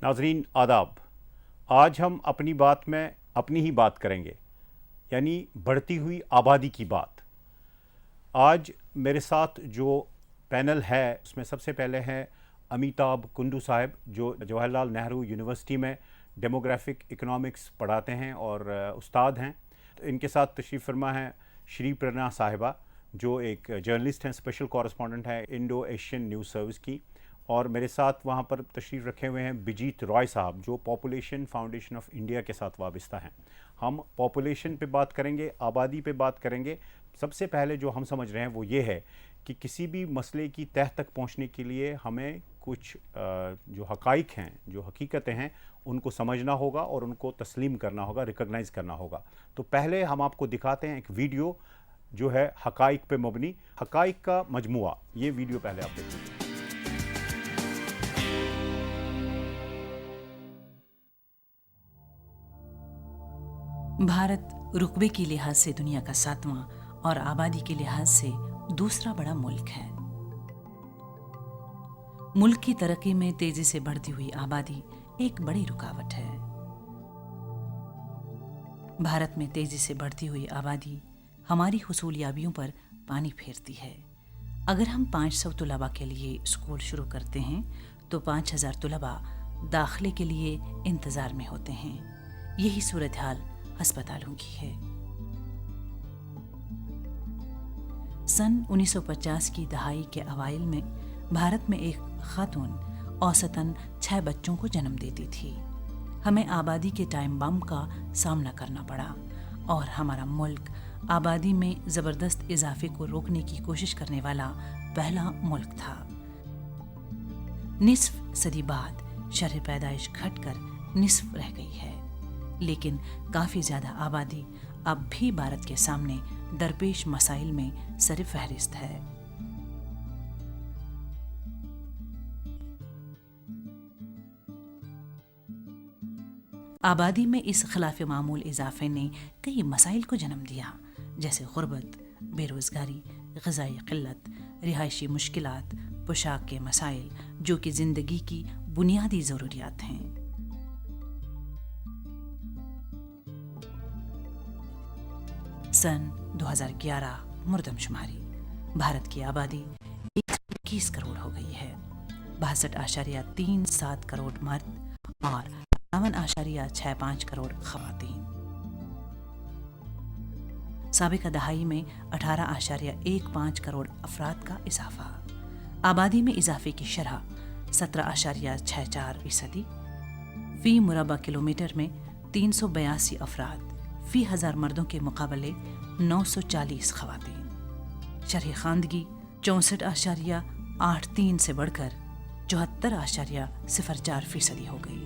नाजरीन आदाब। आज हम अपनी बात में अपनी ही बात करेंगे, यानी बढ़ती हुई आबादी की बात। आज मेरे साथ जो पैनल है उसमें सबसे पहले हैं अमिताभ कुंडू साहब, जो जवाहरलाल नेहरू यूनिवर्सिटी में डेमोग्राफिक इकोनॉमिक्स पढ़ाते हैं और उस्ताद हैं। तो इनके साथ तशरीफ़ फरमा है श्री प्रेरणा साहिबा, जो एक जर्नलिस्ट हैं, स्पेशल कॉरेस्पॉन्डेंट है इंडो एशियन न्यूज़ सर्विस की। और मेरे साथ वहाँ पर तशरीफ़ रखे हुए हैं बिजीत रॉय साहब, जो पॉपुलेशन फाउंडेशन ऑफ इंडिया के साथ वाबस्ता हैं। हम पॉपुलेशन पे बात करेंगे, आबादी पे बात करेंगे। सबसे पहले जो हम समझ रहे हैं वो ये है कि किसी भी मसले की तह तक पहुँचने के लिए हमें कुछ जो हक़ाइक़ हैं, जो हकीकतें हैं, उनको समझना होगा और उनको तस्लीम करना होगा, रिकॉग्नाइज़ करना होगा। तो पहले हम आपको दिखाते हैं एक वीडियो जो है हक़ाइक़ पे मबनी, हक़ाइक़ का मजमुआ। ये वीडियो पहले आप देखिए। भारत रुकबे की लिहाज से दुनिया का 7वां और आबादी के लिहाज से दूसरा बड़ा मुल्क है। मुल्क की तरक्की में तेजी से बढ़ती हुई आबादी एक बड़ी रुकावट है। भारत में तेजी से बढ़ती हुई आबादी हमारी हुसूलियाबियों पर पानी फेरती है। अगर हम 500 तुलबा के लिए स्कूल शुरू करते हैं तो 5000 तुलबा दाखिले के लिए इंतज़ार में होते हैं। यही सूरत हाल अस्पतालों की है। सन 1950 की दहाई के अवाइल में भारत में एक खातून औसतन 6 बच्चों को जन्म देती थी। हमें आबादी के टाइम बम का सामना करना पड़ा और हमारा मुल्क आबादी में ज़बरदस्त इजाफे को रोकने की कोशिश करने वाला पहला मुल्क था। निस्फ सदी बाद शरह पैदाइश घटकर निस्फ रह गई है, लेकिन काफ़ी ज़्यादा आबादी अब भी भारत के सामने दरपेश मसाइल में सरफ़हरिस्त है। आबादी में इस खिलाफ मामूल इजाफे ने कई मसाइल को जन्म दिया, जैसे गुर्बत, बेरोज़गारी, ग़िज़ाई क़िल्लत, रिहायशी मुश्किलात, पोशाक के मसाइल, जो कि ज़िंदगी की बुनियादी ज़रूरियात हैं। सन 2011 मुर्दमशुमारी, भारत की आबादी 121 करोड़ हो गई है। 62.37 करोड़ मर्द और 58.65 करोड़ ख़वातीन। साबिक़ा दहाई में 18.15 करोड़ अफराद का इजाफा। आबादी में इजाफे की शरह 17.64%। फ़ी मुरबा किलोमीटर में 382 अफराद फ़ी 1000 मर्दों के मुकाबले 940 ख़वातीन। शरह ख़ानदगी 64.83 से बढ़कर 74.04% हो गई।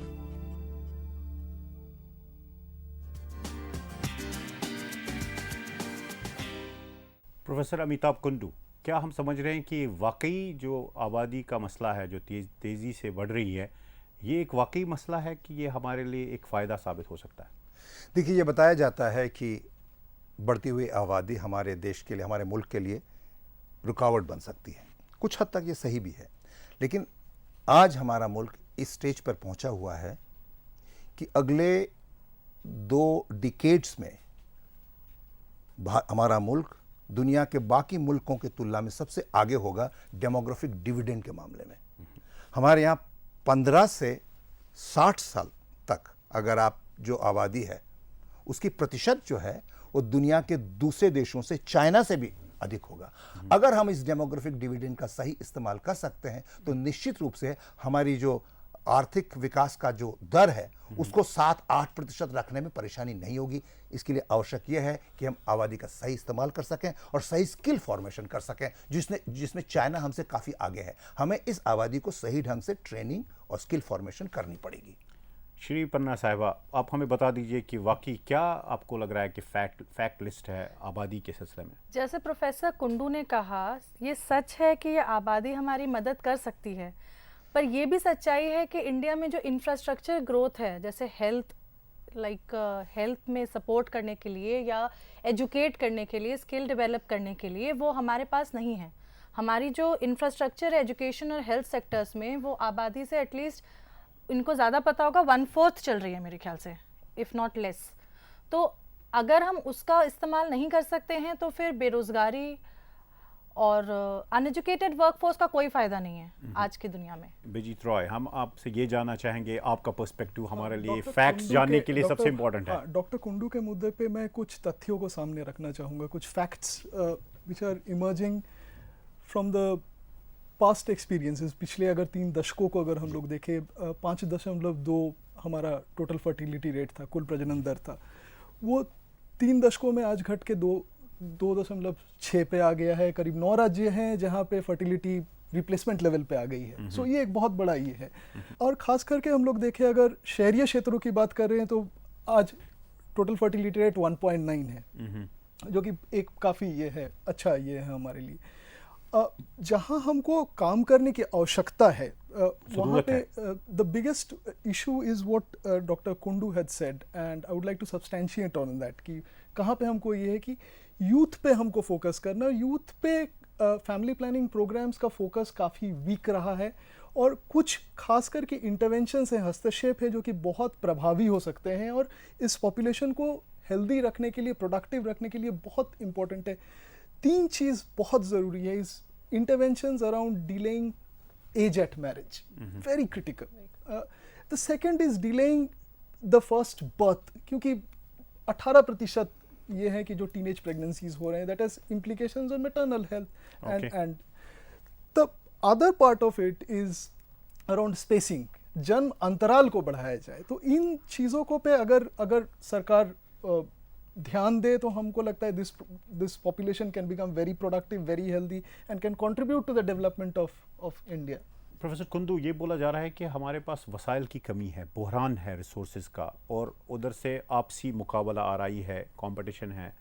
प्रोफेसर अमिताभ कुंडू, क्या हम समझ रहे हैं कि वाकई जो आबादी का मसला है, जो तेज़ी से बढ़ रही है, ये एक वाकई मसला है कि ये हमारे लिए एक फ़ायदा साबित हो सकता है? देखिए, ये बताया जाता है कि बढ़ती हुई आबादी हमारे देश के लिए, हमारे मुल्क के लिए रुकावट बन सकती है। कुछ हद तक ये सही भी है, लेकिन आज हमारा मुल्क इस स्टेज पर पहुंचा हुआ है कि अगले 2 डिकेड्स में हमारा मुल्क दुनिया के बाकी मुल्कों की तुलना में सबसे आगे होगा डेमोग्राफिक डिविडेंड के मामले में। हमारे यहाँ 15 से 60 साल तक अगर आप जो आबादी है उसकी प्रतिशत जो है वो दुनिया के दूसरे देशों से, चाइना से भी अधिक होगा। अगर हम इस डेमोग्राफिक डिविडेंड का सही इस्तेमाल कर सकते हैं तो निश्चित रूप से हमारी जो आर्थिक विकास का जो दर है उसको 7-8% रखने में परेशानी नहीं होगी। इसके लिए आवश्यक यह है कि हम आबादी का सही इस्तेमाल कर सकें और सही स्किल फॉर्मेशन कर सकें, जिसमें चाइना हमसे काफ़ी आगे है। हमें इस आबादी को सही ढंग से ट्रेनिंग और स्किल फॉर्मेशन करनी पड़ेगी। श्री पन्ना साहिबा, आप हमें बता दीजिए कि वाकई क्या आपको लग रहा है कि फैक्ट लिस्ट है आबादी के सिलसिले में? जैसे प्रोफेसर कुंडू ने कहा, ये सच है कि ये आबादी हमारी मदद कर सकती है, पर ये भी सच्चाई है कि इंडिया में जो इंफ्रास्ट्रक्चर ग्रोथ है, जैसे हेल्थ में सपोर्ट करने के लिए या एजुकेट करने के लिए, स्किल डेवलप करने के लिए, वो हमारे पास नहीं है। हमारी जो इंफ्रास्ट्रक्चर है एजुकेशन और हेल्थ सेक्टर्स में, वो आबादी से एटलीस्ट, इनको ज़्यादा पता होगा, 1/4 चल रही है मेरे ख्याल से, इफ़ नॉट लेस। तो अगर हम उसका इस्तेमाल नहीं कर सकते हैं तो फिर बेरोज़गारी और अनएजुकेटेड वर्कफोर्स का कोई फ़ायदा नहीं है आज की दुनिया में। बिजीत रॉय, हम आपसे ये जानना चाहेंगे, आपका पर्सपेक्टिव हमारे लिए डॉक्टर फैक्ट्स कुंडू जानने के- के लिए सबसे डॉक्टर- इम्पोर्टेंट है। हाँ, डॉक्टर कुंडू के मुद्दे पे मैं कुछ तथ्यों को सामने रखना चाहूँगा, कुछ facts which are emerging from the past experiences. पिछले अगर 3 दशकों को अगर हम लोग देखें, 5.2 हमारा टोटल फर्टिलिटी रेट था, कुल प्रजनन दर था, वो 3 दशकों में आज घट के 2.6 पे आ गया है। करीब 9 राज्य हैं जहाँ पे फर्टिलिटी रिप्लेसमेंट लेवल पे आ गई है। सो ये एक बहुत बड़ा ये है। और ख़ास करके हम लोग देखें, अगर शहरी क्षेत्रों की बात कर रहे हैं तो आज टोटल फर्टिलिटी रेट 1.9 है, जो कि एक काफ़ी ये है, अच्छा ये है हमारे लिए। जहाँ हमको काम करने की आवश्यकता है, वहाँ पे the biggest issue is what doctor Kundu had said, and I would like to substantiate on that कि कहाँ पे हमको ये है कि यूथ पे हमको फोकस करना। यूथ पे फैमिली प्लानिंग प्रोग्राम्स का फोकस काफ़ी वीक रहा है, और कुछ खास करके इंटरवेंशंस हैं, हस्तक्षेप है, जो कि बहुत प्रभावी हो सकते हैं और इस पॉपुलेशन को हेल्दी रखने के लिए, प्रोडक्टिव रखने के लिए बहुत इंपॉर्टेंट है। 3 चीज़ बहुत ज़रूरी है इस interventions around delaying age at marriage, very critical. The second is delaying the first birth, क्योंकि 18% ये है कि जो teenage pregnancies हो रहे हैं, that has implications on maternal health, and the other part of it is around spacing, जन्म अंतराल को बढ़ाया जाए। तो इन चीज़ों को पे अगर सरकार ध्यान दे तो हमको लगता है this population can become very productive, very healthy, and can contribute to the development of India. Professor Kundu, ये बोला जा रहा है कि हमारे पास वसाइल की कमी है, बहरान है रिसोर्सेज का, और उधर से आपसी मुकाबला आराई है, कंपटीशन है,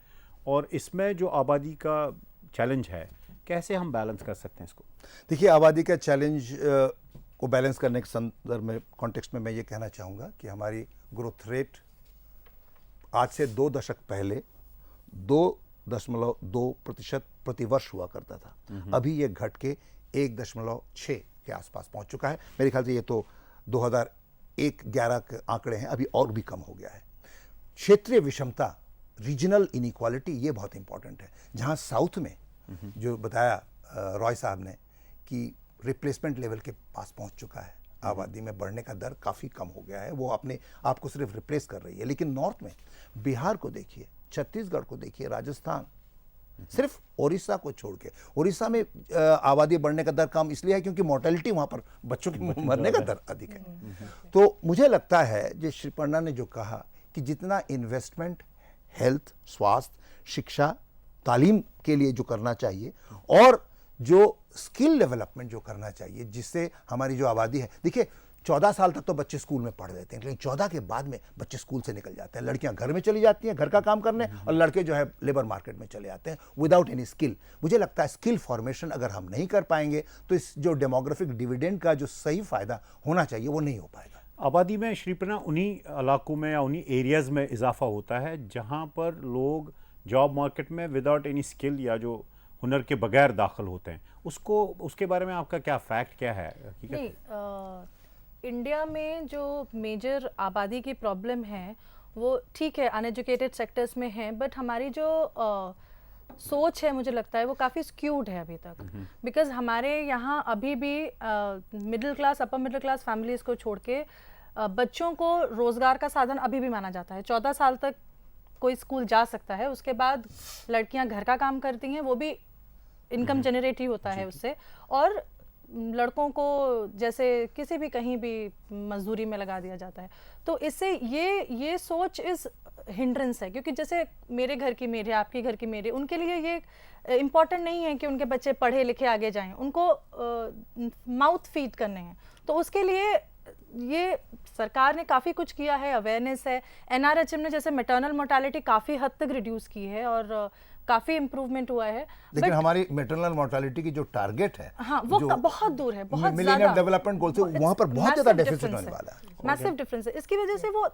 और इसमें जो आबादी का चैलेंज है, कैसे हम बैलेंस कर सकते हैं इसको? देखिए, आबादी का चैलेंज को बैलेंस करने के संदर्भ में, कॉन्टेक्स्ट में मैं ये कहना चाहूँगा कि हमारी ग्रोथ रेट आज से 2 दशक पहले 2.2% प्रतिवर्ष हुआ करता था। अभी ये घट के 1.6 के आसपास पहुंच चुका है। मेरे ख्याल से ये तो 2001-11 के आंकड़े हैं, अभी और भी कम हो गया है। क्षेत्रीय विषमता, रीजनल इनइक्वालिटी, ये बहुत इंपॉर्टेंट है। जहां साउथ में जो बताया रॉय साहब ने कि रिप्लेसमेंट लेवल के पास पहुंच चुका है, आबादी में बढ़ने का दर काफ़ी कम हो गया है, वो अपने आप को सिर्फ रिप्लेस कर रही है। लेकिन नॉर्थ में बिहार को देखिए, छत्तीसगढ़ को देखिए, राजस्थान, सिर्फ उड़ीसा को छोड़ के, उड़ीसा में आबादी बढ़ने का दर कम इसलिए है क्योंकि मोर्टेलिटी वहाँ पर बच्चों के मरने का दर अधिक है। तो मुझे लगता है जो श्री पन्ना ने जो कहा कि जितना इन्वेस्टमेंट हेल्थ, स्वास्थ्य, शिक्षा, तालीम के लिए जो करना चाहिए, और जो स्किल डेवलपमेंट जो करना चाहिए, जिससे हमारी जो आबादी है, देखिए 14 साल तक तो बच्चे स्कूल में पढ़ रहे थे, लेकिन 14 के बाद में बच्चे स्कूल से निकल जाते हैं, लड़कियां घर में चली जाती हैं घर का काम करने, और लड़के जो है लेबर मार्केट में चले जाते हैं विदाउट एनी स्किल। मुझे लगता है स्किल फॉर्मेशन अगर हम नहीं कर पाएंगे तो इस जो डेमोग्राफिक डिविडेंड का जो सही फायदा होना चाहिए वो नहीं हो पाएगा। आबादी में श्रीपन्ना उन्हीं इलाकों में या उन्हीं एरियाज़ में इजाफा होता है जहाँ पर लोग जॉब मार्केट में विदाउट एनी स्किल या जो हुनर के बगैर दाखिल होते हैं। उसके बारे में आपका क्या फैक्ट क्या है? नहीं, इंडिया में जो मेजर आबादी की प्रॉब्लम है वो ठीक है अनएजुकेटेड सेक्टर्स में है, बट हमारी जो सोच है मुझे लगता है वो काफ़ी स्क्यूड है अभी तक। बिकॉज हमारे यहाँ अभी भी middle class, upper middle class families को छोड़ के बच्चों को रोज़गार का साधन अभी भी माना जाता है। 14 साल तक कोई स्कूल जा सकता है, उसके बाद लड़कियां घर का काम करती हैं, वो भी इनकम जनरेट ही होता है उससे, और लड़कों को जैसे किसी भी कहीं भी मजदूरी में लगा दिया जाता है। तो इससे ये सोच इस हिंड्रेंस है, क्योंकि जैसे मेरे घर की मेरे, आपके घर की मेरे, उनके लिए ये इम्पॉर्टेंट नहीं है कि उनके बच्चे पढ़े लिखे आगे जाएं, उनको माउथ फीड करने हैं। तो उसके लिए ये सरकार ने काफ़ी कुछ किया है, अवेयरनेस है। एनआरएचएम ने जैसे मैटरनल मोर्टालिटी काफ़ी हद तक रिड्यूस की है और काफ़ी इम्प्रूवमेंट हुआ है। लेकिन हमारी मैटरनल मोर्टालिटी की जो टारगेट है, हाँ, वो बहुत दूर है, बहुत मिलेनियम डेवलपमेंट गोल से वहां पर बहुत ज्यादा डेफिसिट होने वाला है। मैसिव डिफरेंस है। इसकी वजह से वो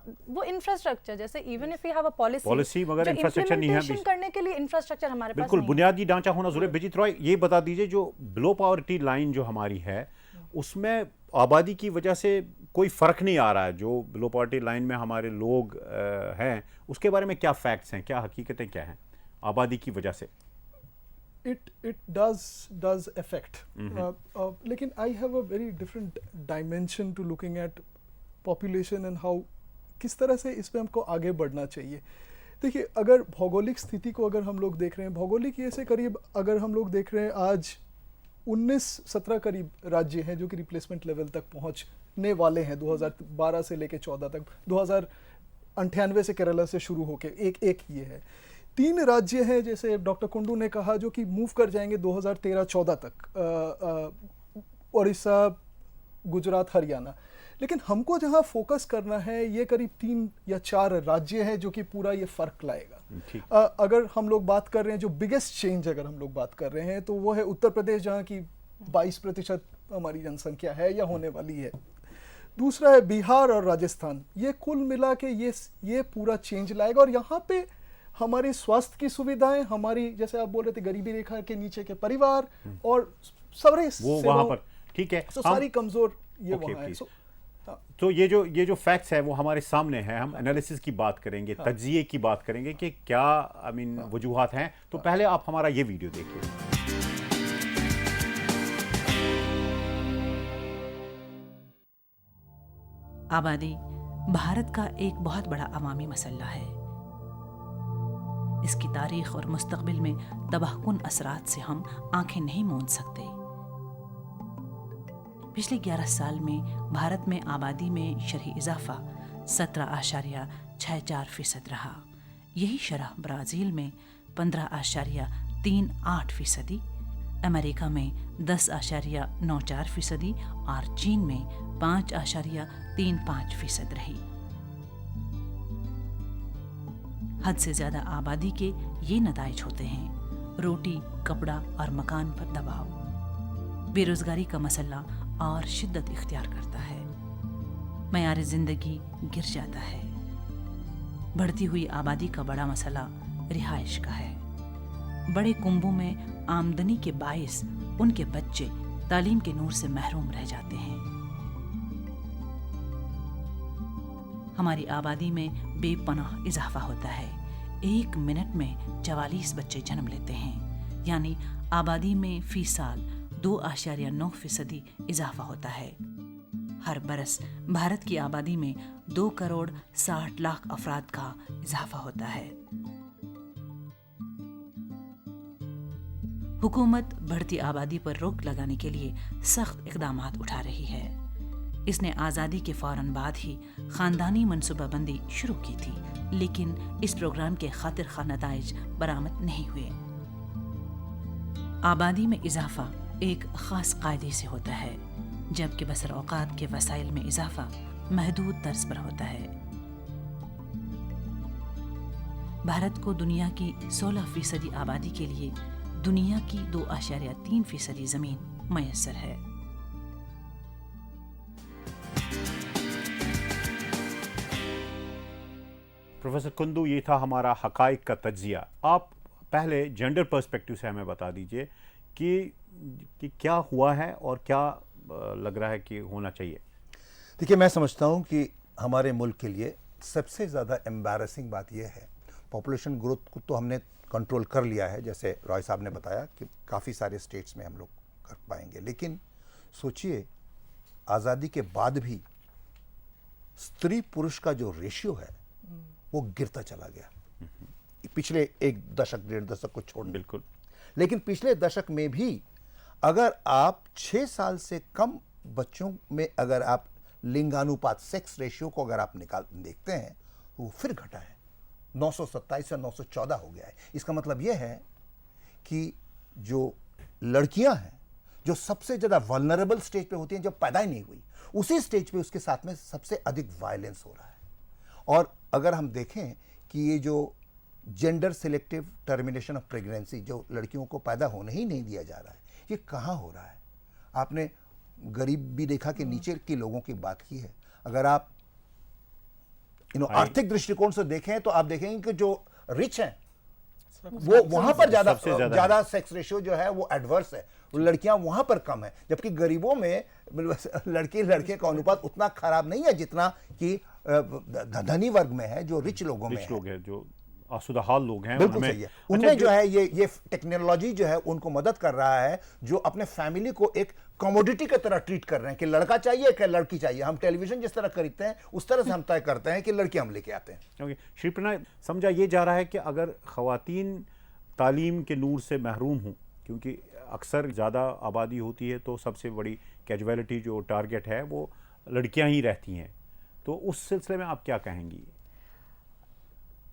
इंफ्रास्ट्रक्चर, जैसे even if we have a policy मगर इंफ्रास्ट्रक्चर नहीं है implementation करने के लिए इंफ्रास्ट्रक्चर हमारे पास बिल्कुल नहीं है। बुनियादी ढांचा होना जरूरी है। बिजित रॉय, ये बता दीजिए, जो बिलो पॉवर्टी लाइन जो हमारी है उसमें आबादी की वजह से कोई फर्क नहीं आ रहा है। जो बिलो पॉवर्टी लाइन में हमारे लोग हैं, उसके बारे में क्या फैक्ट्स हैं, क्या हकीकतें क्या हैं आबादी की वजह से? It does affect. लेकिन I have a very different dimension to looking at population and how किस तरह से इस पे हमको आगे बढ़ना चाहिए। देखिए, अगर भौगोलिक स्थिति को अगर हम लोग देख रहे हैं, भौगोलिक ये से करीब अगर हम लोग देख रहे हैं, आज 19-17 करीब राज्य हैं जो कि रिप्लेसमेंट लेवल तक पहुंचने वाले हैं 2012 से लेके 14 तक। 2098 से केरला से शुरू होके एक ये है। 3 राज्य हैं जैसे डॉक्टर कुंडू ने कहा जो कि मूव कर जाएंगे 2013-14 तक, उड़ीसा, गुजरात, हरियाणा। लेकिन हमको जहां फोकस करना है ये करीब 3 या 4 राज्य हैं जो कि पूरा ये फर्क लाएगा। अगर हम लोग बात कर रहे हैं जो बिगेस्ट चेंज अगर हम लोग बात कर रहे हैं तो वो है उत्तर प्रदेश, जहां की 22% हमारी जनसंख्या है या होने वाली है। दूसरा है बिहार और राजस्थान। ये कुल मिला के ये पूरा चेंज लाएगा। और यहाँ पे हमारी स्वास्थ्य की सुविधाएं, हमारी जैसे आप बोल रहे थे गरीबी रेखा के नीचे के परिवार और सारे वो वहां पर ठीक है, तो सारी कमजोर ये Okay, वहां है। please. तो ये जो फैक्ट्स है वो हमारे सामने है। हम एनालिसिस की बात करेंगे, तज्जिए की बात करेंगे कि क्या वजूहात हैं। तो पहले आप हमारा ये वीडियो देखिए। आबादी भारत का एक बहुत बड़ा अवामी मसला है। इसकी तारीख और मुस्तकबिल में तबाहकुन असरात से हम आंखें नहीं मूंद सकते। पिछले 11 साल में भारत में आबादी में शरही इजाफा 17.64% रहा। यही शरह ब्राज़ील में 15.38%, अमेरिका में 10.94% और चीन में 5.35% रही। हद से ज़्यादा आबादी के ये नताइज होते हैं: रोटी, कपड़ा और मकान पर दबाव, बेरोजगारी का मसला और शिद्दत इख्तियार करता है, मयार ज़िंदगी गिर जाता है। बढ़ती हुई आबादी का बड़ा मसला रिहाइश का है। बड़े कुंभों में आमदनी के बाइस उनके बच्चे तालीम के नूर से महरूम रह जाते हैं। हमारी आबादी में बेपनाह इजाफा होता है। 1 मिनट में 44 बच्चे जन्म लेते हैं, यानी आबादी में फी साल 2.9% इजाफा होता है। हर बरस भारत की आबादी में 2.60 करोड़ अफराद का इजाफा होता है। हुकूमत बढ़ती आबादी पर रोक लगाने के लिए सख्त इक़दामात उठा रही है। इसने आज़ादी के फ़ौरन बाद ही ख़ानदानी मनसूबाबंदी शुरू की थी, लेकिन इस प्रोग्राम के खातिर खा नताइज बरामद नहीं हुए। आबादी में इजाफा एक ख़ास कायदे से होता है, जबकि बसर औकात के वसाइल में इजाफा महदूद तर्ज पर होता है। भारत को दुनिया की 16% आबादी के लिए दुनिया की 2.3% ज़मीन मैसर है। प्रोफेसर कुंदू, ये था हमारा हकाइक का तज्जिया। आप पहले जेंडर पर्सपेक्टिव से हमें बता दीजिए कि क्या हुआ है और क्या लग रहा है कि होना चाहिए। देखिए, मैं समझता हूं कि हमारे मुल्क के लिए सबसे ज़्यादा एम्बैरसिंग बात यह है, पॉपुलेशन ग्रोथ को तो हमने कंट्रोल कर लिया है, जैसे रॉय साहब ने बताया कि काफ़ी सारे स्टेट्स में हम लोग कर पाएंगे। लेकिन सोचिए, आज़ादी के बाद भी स्त्री पुरुष का जो रेशियो है वो गिरता चला गया, पिछले 1 दशक 1.5 दशक को छोड़। बिल्कुल। लेकिन पिछले दशक में भी अगर आप 6 साल से कम बच्चों में अगर आप लिंगानुपात सेक्स रेशियो को अगर आप देखते हैं तो वो फिर घटा है, 927 से 914 हो गया है। इसका मतलब यह है कि जो लड़कियां हैं जो सबसे ज़्यादा वल्नरेबल स्टेज पे होती हैं, जब पैदा ही नहीं हुई, उसी स्टेज पे उसके साथ में सबसे अधिक वायलेंस हो रहा है। और अगर हम देखें कि ये जो gender selective termination of pregnancy, जो लड़कियों को पैदा होने ही नहीं दिया जा रहा है, ये कहाँ हो रहा है? आपने गरीबी रेखा के नीचे के लोगों की बात की है। अगर आप आर्थिक दृष्टिकोण से देखें तो आप देखेंगे कि जो रिच हैं वो वहां पर ज्यादा सेक्स रेशियो जो है वो एडवर्स है, लड़कियां वहां पर कम है, जबकि गरीबों में लड़के का अनुपात उतना खराब नहीं है जितना कि धनी वर्ग में है, जो रिच लोगों में है, जो आसुदाहाल लोग हैं। बिल्कुल सही है। उनमें जो है ये टेक्नोलॉजी जो है उनको मदद कर रहा है, जो अपने फैमिली को एक कमोडिटी की तरह ट्रीट कर रहे हैं कि लड़का चाहिए कि लड़की चाहिए। हम टेलीविजन जिस तरह खरीदते हैं उस तरह से हम तय करते हैं कि लड़की हम लेके आते हैं। ओके, श्री प्रणय, समझा ये जा रहा है कि अगर ख़वातीन तालीम के नूर से महरूम हों, क्योंकि अक्सर ज़्यादा आबादी होती है तो सबसे बड़ी कैजुअलिटी जो टारगेट है वो लड़कियां ही रहती हैं, तो उस सिलसिले में आप क्या कहेंगी?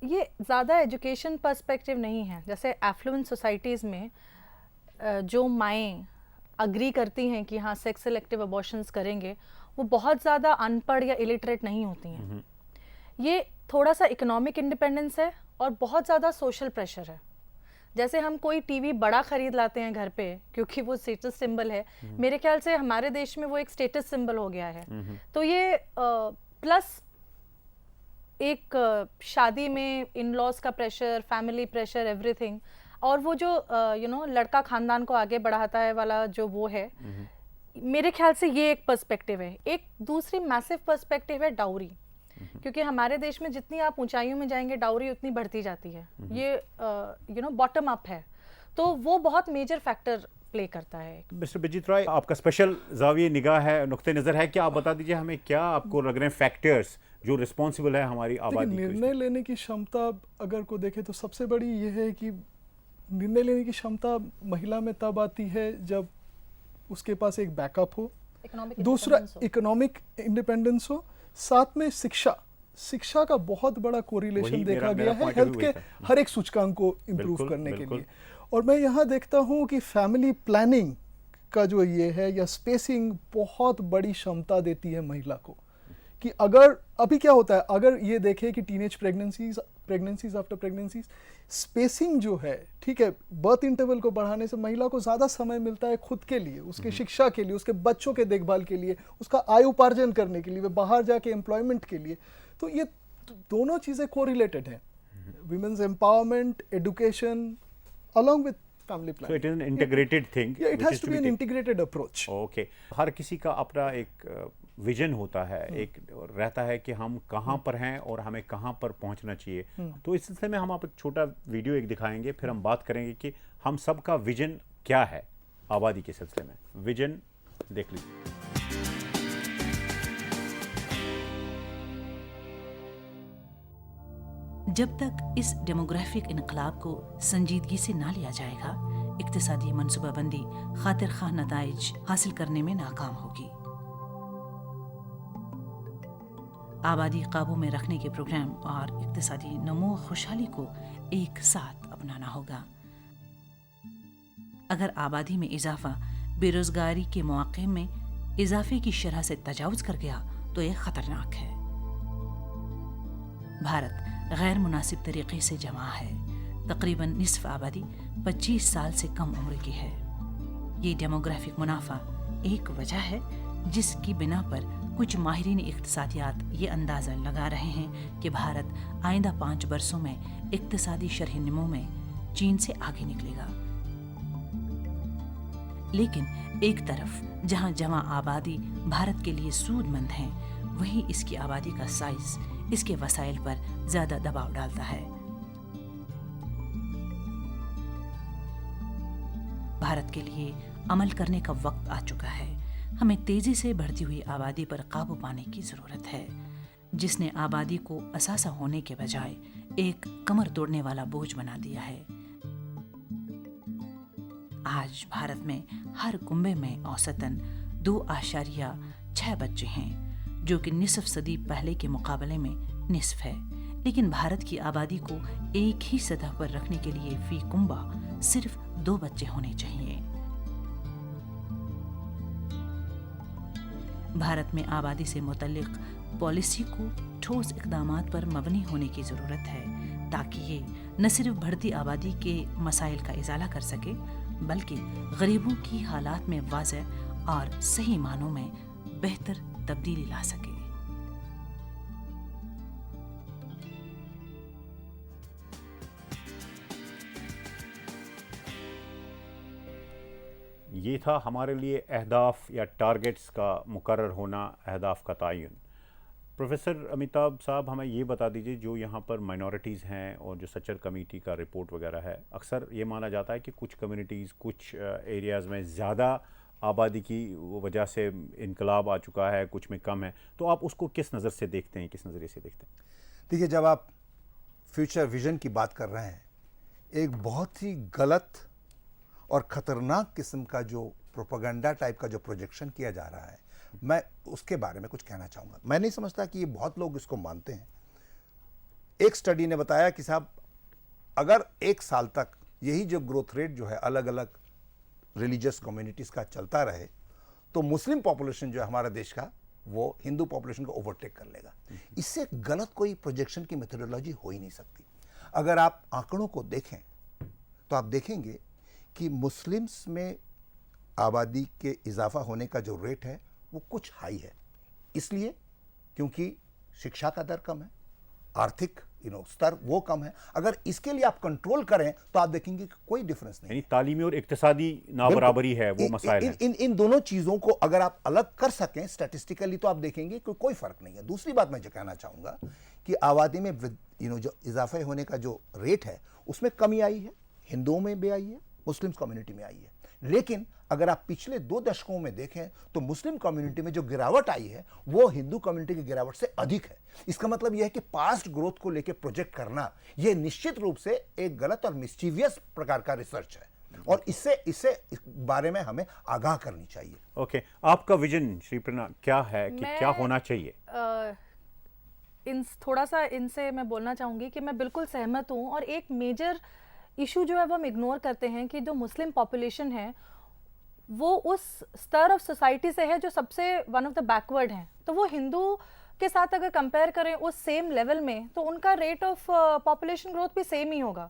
ये ज़्यादा एजुकेशन पर्सपेक्टिव नहीं है। जैसे एफ्लुएंट सोसाइटीज़ में जो माएँ अग्री करती हैं कि हाँ सेक्स सिलेक्टिव अबॉर्शंस करेंगे, वो बहुत ज़्यादा अनपढ़ या इलिटरेट नहीं होती हैं। ये थोड़ा सा इकोनॉमिक इंडिपेंडेंस है और बहुत ज़्यादा सोशल प्रेशर है। जैसे हम कोई टीवी बड़ा खरीद लाते हैं घर पे क्योंकि वो स्टेटस सिंबल है, मेरे ख्याल से हमारे देश में वो एक स्टेटस सिंबल हो गया है। तो ये प्लस एक शादी में इन लॉज का प्रेशर, फैमिली प्रेशर, एवरीथिंग, और वो जो लड़का खानदान को आगे बढ़ाता है वाला जो वो है, मेरे ख्याल से ये एक पर्सपेक्टिव है। एक दूसरी मैसिव पर्सपेक्टिव है डाउरी, क्योंकि हमारे देश में जितनी आप ऊंचाइयों में जाएंगे डाउरी उतनी बढ़ती जाती है। ये बॉटम अप है, तो वो बहुत मेजर फैक्टर प्ले करता है। मिस्टर बिजित रॉय, आपका स्पेशल जाविये निगाह है, नुक्ते नज़र है, क्या आप बता दीजिए हमें क्या आपको लग रहे हैं फैक्टर्स जो रिस्पॉन्सिबल है हमारी आबादी? निर्णय लेने की क्षमता अगर को देखें तो सबसे बड़ी ये है कि निर्णय लेने की क्षमता महिला में तब आती है जब उसके पास एक बैकअप हो, दूसरा इकोनॉमिक इंडिपेंडेंस हो, साथ में शिक्षा का बहुत बड़ा कोरिलेशन देखा गया है हेल्थ के हर एक सूचकांक को इम्प्रूव करने के लिए। और मैं यहाँ देखता हूँ कि फैमिली प्लानिंग का जो ये है या स्पेसिंग बहुत बड़ी क्षमता देती है महिला को, कि अगर अभी क्या होता है, अगर ये देखें कि teenage pregnancies after pregnancies spacing जो है, ठीक है, बर्थ इंटरवल को बढ़ाने से महिला को ज़्यादा समय मिलता है खुद के लिए, उसके शिक्षा के लिए, उसके बच्चों के देखभाल के लिए, उसका आय उपार्जन करने के लिए, वे बाहर जाके एम्प्लॉयमेंट के लिए। तो ये दोनों चीज़ें कोरिलेटेड हैं, women's empowerment, education along with family planning. So it is an integrated thing. Yeah, it has to be an integrated approach. Okay. हर किसी का अपना एक विजन होता है, एक रहता है कि हम कहाँ पर हैं और हमें कहाँ पर पहुँचना चाहिए। तो इस सिलसिले में हम आप एक छोटा वीडियो एक दिखाएंगे, फिर हम बात करेंगे कि हम सबका विजन क्या है आबादी के सिलसिले में। विजन देख लीजिए। जब तक इस डेमोग्राफिक इनकलाब को संजीदगी से ना लिया जाएगा, इक्तिसादी मनसूबाबंदी खातिर खाह नताइज हासिल करने में नाकाम होगी। आबादी काबू में रखने के प्रोग्राम और इक्तिसादी नमो और खुशहाली को एक साथ अपनाना होगा। अगर आबादी में इजाफा बेरोजगारी के मौके में इजाफे की शरह से तजावुज कर गया तो यह खतरनाक है। भारत गैर मुनासिब तरीके से जमा है। तकरीबन निस्फ आबादी 25 साल से कम उम्र की है। ये डेमोग्राफिक मुनाफा एक वजह है जिसकी बिना पर कुछ माहिरीन इक्तिसादियात ये अंदाज़ा लगा रहे हैं कि भारत आइंदा 5 वर्षों में इक्तिसादी शरह नमो में चीन से आगे निकलेगा। लेकिन एक तरफ जहां जमा आबादी भारत के लिए सूदमंद है, वहीं इसकी आबादी का साइज इसके वसाइल पर ज्यादा दबाव डालता है। भारत के लिए अमल करने का वक्त आ चुका है। हमें तेजी से बढ़ती हुई आबादी पर काबू पाने की जरूरत है, जिसने आबादी को असासा होने के बजाय एक कमर तोड़ने वाला बोझ बना दिया है। आज भारत में हर कुंबे में औसतन 2.6 बच्चे हैं, जो कि निसफ सदी पहले के मुकाबले में निसफ है। लेकिन भारत की आबादी को एक ही सतह पर रखने के लिए फी कुंबा सिर्फ 2 बच्चे होने चाहिए। भारत में आबादी से मुतल्लिक पॉलिसी को ठोस इक़दामात पर मबनी होने की ज़रूरत है, ताकि ये न सिर्फ बढ़ती आबादी के मसाइल का इजाला कर सके, बल्कि गरीबों की हालात में वाज़ह और सही मानों में बेहतर तब्दीली ला सके। ये था हमारे लिए अहदाफ या टारगेट्स का मुकर्रर होना, अहदाफ का तयन। प्रोफेसर अमिताभ साहब, हमें ये बता दीजिए, जो यहाँ पर माइनॉरिटीज़ हैं और जो सचर कमेटी का रिपोर्ट वगैरह है, अक्सर ये माना जाता है कि कुछ कम्युनिटीज़ कुछ एरियाज़ में ज़्यादा आबादी की वजह से इनकलाब आ चुका है, कुछ में कम है, तो आप उसको किस नज़र से देखते हैं, किस नज़रिए से देखते हैं? देखिए, जब आप फ्यूचर विजन की बात कर रहे हैं, एक बहुत ही गलत और ख़तरनाक किस्म का जो प्रोपेगेंडा टाइप का जो प्रोजेक्शन किया जा रहा है, मैं उसके बारे में कुछ कहना चाहूँगा। मैं नहीं समझता कि ये बहुत लोग इसको मानते हैं। एक स्टडी ने बताया कि साहब, अगर 1 साल तक यही जो ग्रोथ रेट जो है अलग अलग रिलीजियस कम्युनिटीज़ का चलता रहे, तो मुस्लिम पॉपुलेशन जो है हमारा देश का, वो हिंदू पॉपुलेशन को ओवरटेक कर लेगा। इससे गलत कोई प्रोजेक्शन की मेथोडोलॉजी हो ही नहीं सकती। अगर आप आंकड़ों को देखें तो आप देखेंगे कि मुस्लिम्स में आबादी के इजाफा होने का जो रेट है वो कुछ हाई है, इसलिए क्योंकि शिक्षा का दर कम है, आर्थिक स्तर वो कम है। अगर इसके लिए आप कंट्रोल करें तो आप देखेंगे कि कोई डिफरेंस नहीं। यानी तालीमी और इक्तिसादी नाबराबरी है, वो मसाइल है। इन दोनों चीज़ों को अगर आप अलग कर सकें स्टैटिस्टिकली, तो आप देखेंगे कि कोई फर्क नहीं है। दूसरी बात मैं जो कहना चाहूँगा कि आबादी में जो इजाफे होने का जो रेट है उसमें कमी आई है, हिंदुओं में भी आई है, मुस्लिम कम्युनिटी में आई है। लेकिन अगर आप पिछले 2 दशकों में देखें तो मुस्लिम कम्युनिटी में जो गिरावट आई है वो हिंदू कम्युनिटी की गिरावट से अधिक है। इसका मतलब यह है कि पास्ट ग्रोथ को लेकर प्रोजेक्ट करना यह निश्चित रूप से एक गलत और मिस्चीवियस प्रकार का रिसर्च है, और इससे इस बारे में हमें आगाह करनी चाहिए। ओके, आपका विजन श्रीप्रणा क्या है कि क्या होना चाहिए? थोड़ा सा इनसे मैं बोलना चाहूँगी कि मैं बिल्कुल सहमत हूँ, और एक मेजर इशू जो है वो हम इग्नोर करते हैं कि जो मुस्लिम पॉपुलेशन है वो उस स्तर ऑफ सोसाइटी से है जो सबसे वन ऑफ द बैकवर्ड हैं। तो वो हिंदू के साथ अगर कंपेयर करें उस सेम लेवल में, तो उनका रेट ऑफ पॉपुलेशन ग्रोथ भी सेम ही होगा।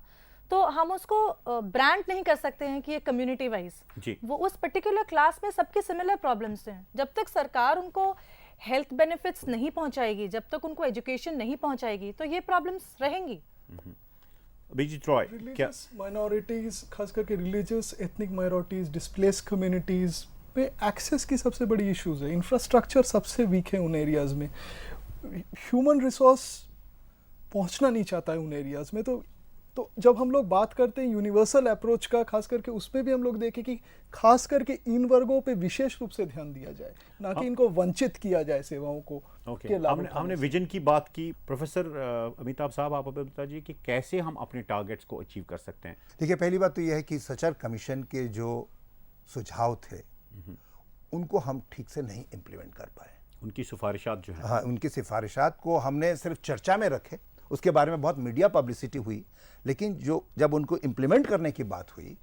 तो हम उसको ब्रांड नहीं कर सकते हैं कि ये कम्युनिटी वाइज, वो उस पर्टिकुलर क्लास में सबके सिमिलर प्रॉब्लम्स हैं। जब तक सरकार उनको हेल्थ बेनिफिट्स नहीं पहुंचाएगी, जब तक उनको एजुकेशन नहीं पहुंचाएगी, तो ये प्रॉब्लम्स रहेंगी। अभिजीत रॉय, क्या माइनॉरिटीज, खास करके religious ethnic minorities, displace communities पे एक्सेस की सबसे बड़ी इश्यूज है। इंफ्रास्ट्रक्चर सबसे वीक है उन एरियाज में, ह्यूमन रिसोर्स पहुंचना नहीं चाहता है उन एरियाज में। तो जब हम लोग बात करते हैं यूनिवर्सल अप्रोच का, खास करके उसमें भी हम लोग देखें कि खास करके इन वर्गों पे विशेष रूप से ध्यान दिया जाए, ना कि इनको वंचित किया जाए सेवाओं को। हमने विजन की बात की। प्रोफेसर अमिताभ साहब, आप हमें बताइए कि कैसे हम अपने टारगेट्स को अचीव कर सकते हैं? देखिए, पहली बात तो यह है कि सचर कमीशन के जो सुझाव थे उनको हम ठीक से नहीं इम्प्लीमेंट कर पाए। उनकी सिफारिशात जो है, हाँ, उनकी सिफारिशात को हमने सिर्फ चर्चा में रखे, उसके बारे में बहुत मीडिया पब्लिसिटी हुई, लेकिन जब उनको इम्प्लीमेंट करने की बात हुई,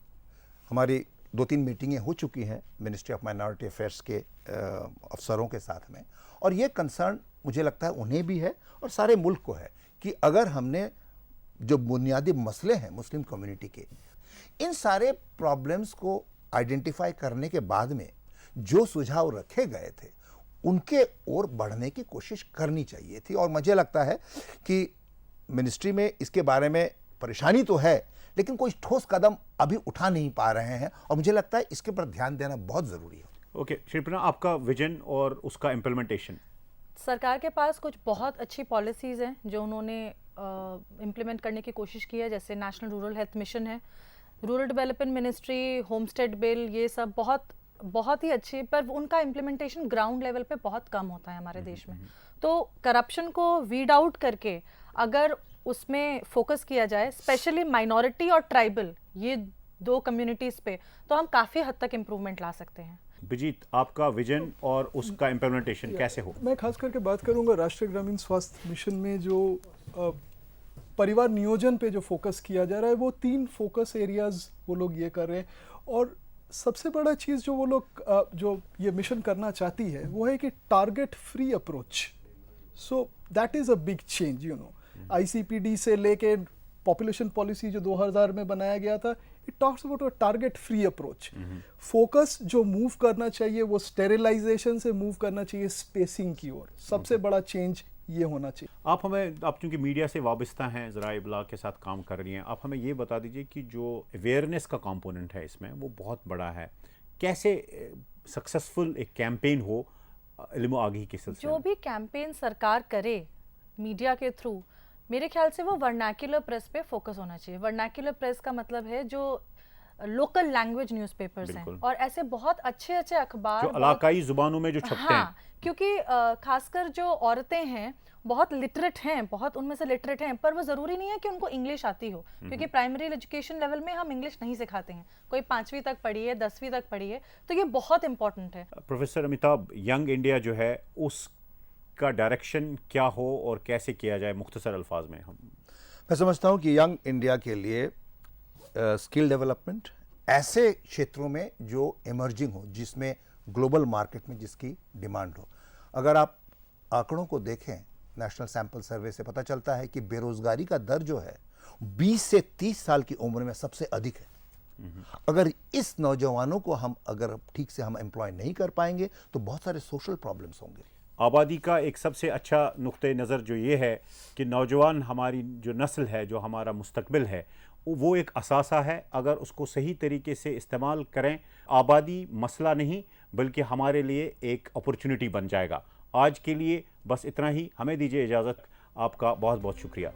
हमारी 2-3 मीटिंगें हो चुकी हैं मिनिस्ट्री ऑफ माइनॉरिटी अफेयर्स के अफसरों के साथ में, और ये कंसर्न मुझे लगता है उन्हें भी है और सारे मुल्क को है कि अगर हमने जो बुनियादी मसले हैं मुस्लिम कम्युनिटी के, इन सारे प्रॉब्लम्स को आइडेंटिफाई करने के बाद में जो सुझाव रखे गए थे उनके ओर बढ़ने की कोशिश करनी चाहिए थी। और मुझे लगता है कि मिनिस्ट्री में इसके बारे में परेशानी तो है, लेकिन कोई ठोस कदम अभी उठा नहीं पा रहे हैं, और मुझे लगता है इसके पर ध्यान देना बहुत ज़रूरी है। ओके, श्रीप्रणा, आपका विजन और उसका इम्प्लीमेंटेशन? सरकार के पास कुछ बहुत अच्छी पॉलिसीज़ हैं जो उन्होंने इम्प्लीमेंट करने की कोशिश की है, जैसे नेशनल रूरल हेल्थ मिशन है, rural development ministry, homestead bill, ये सब बहुत ही अच्छी, पर उनका इम्प्लीमेंटेशन ग्राउंड लेवल पे बहुत कम होता है हमारे देश में। तो करप्शन को वीड आउट करके अगर उसमें फोकस किया जाए, स्पेशली माइनॉरिटी और ट्राइबल, ये 2 कम्युनिटीज़ पे, तो हम काफ़ी हद तक इम्प्रूवमेंट ला सकते हैं। विजीत, आपका विजन और उसका इम्प्लीमेंटेशन कैसे हो? मैं खास करके बात करूंगा राष्ट्रीय ग्रामीण स्वास्थ्य मिशन में जो परिवार नियोजन पे जो फोकस किया जा रहा है, वो 3 फोकस एरियाज वो लोग ये कर रहे हैं। और सबसे बड़ा चीज़ जो वो लोग जो ये मिशन करना चाहती है वो है कि target free approach. So that is a big change, you know. ICPD से लेके पॉपुलेशन पॉलिसी जो 2000 में बनाया गया था, it talks about a target free approach. Focus जो मूव करना चाहिए वो स्टेरिलाइजेशन से मूव करना चाहिए स्पेसिंग की ओर। सबसे बड़ा चेंज ये होना चाहिए। आप चूंकि मीडिया से वाबस्ता हैं, ज़राए इब्लाग के साथ काम कर रही हैं, आप हमें ये बता दीजिए कि जो अवेयरनेस का कंपोनेंट है इसमें वो बहुत बड़ा है। कैसे सक्सेसफुल एक कैंपेन हो इल्म आगाही के सिलसिले जो में? भी कैंपेन सरकार करे मीडिया के थ्रू, मेरे ख्याल से वो वर्नाक्युलर प्रेस पे फोकस होना चाहिए। वर्नाक्युलर प्रेस का मतलब है जो लोकल लैंग्वेज न्यूज़पेपर्स हैं बिल्कुल। और ऐसे बहुत अच्छे अच्छे अखबार, जो इलाकाई जुबानों में जो छपते हाँ, हैं। क्योंकि खासकर जो औरतें हैं बहुत लिटरेट हैं, बहुत उनमें से लिटरेट हैं, पर वो ज़रूरी नहीं है कि उनको इंग्लिश आती हो, क्योंकि प्राइमरी एजुकेशन लेवल में हम इंग्लिश नहीं सिखाते हैं। कोई 5वीं तक पढ़ी है, 10वीं तक पढ़ी है, तो ये बहुत इंपॉर्टेंट है। प्रोफेसर अमिताभ, यंग इंडिया जो है उसका डायरेक्शन क्या हो और कैसे किया जाए मुख्तसर अल्फाज में? मैं समझता हूँ कि यंग इंडिया के लिए स्किल डेवलपमेंट ऐसे क्षेत्रों में जो इमर्जिंग हो, जिसमें ग्लोबल मार्केट में जिसकी डिमांड हो। अगर आप आंकड़ों को देखें, नेशनल सैंपल सर्वे से पता चलता है कि बेरोजगारी का दर जो है 20 से 30 साल की उम्र में सबसे अधिक है। अगर इस नौजवानों को हम अगर ठीक से हम एम्प्लॉय नहीं कर पाएंगे तो बहुत सारे सोशल प्रॉब्लम्स होंगे। आबादी का एक सबसे अच्छा नुक्ते नज़र जो ये है कि नौजवान हमारी जो नस्ल है, जो हमारा मुस्तकबिल है, वो एक असासा है। अगर उसको सही तरीके से इस्तेमाल करें, आबादी मसला नहीं बल्कि हमारे लिए एक अपॉर्चुनिटी बन जाएगा। आज के लिए बस इतना ही, हमें दीजिए इजाज़त। आपका बहुत बहुत शुक्रिया।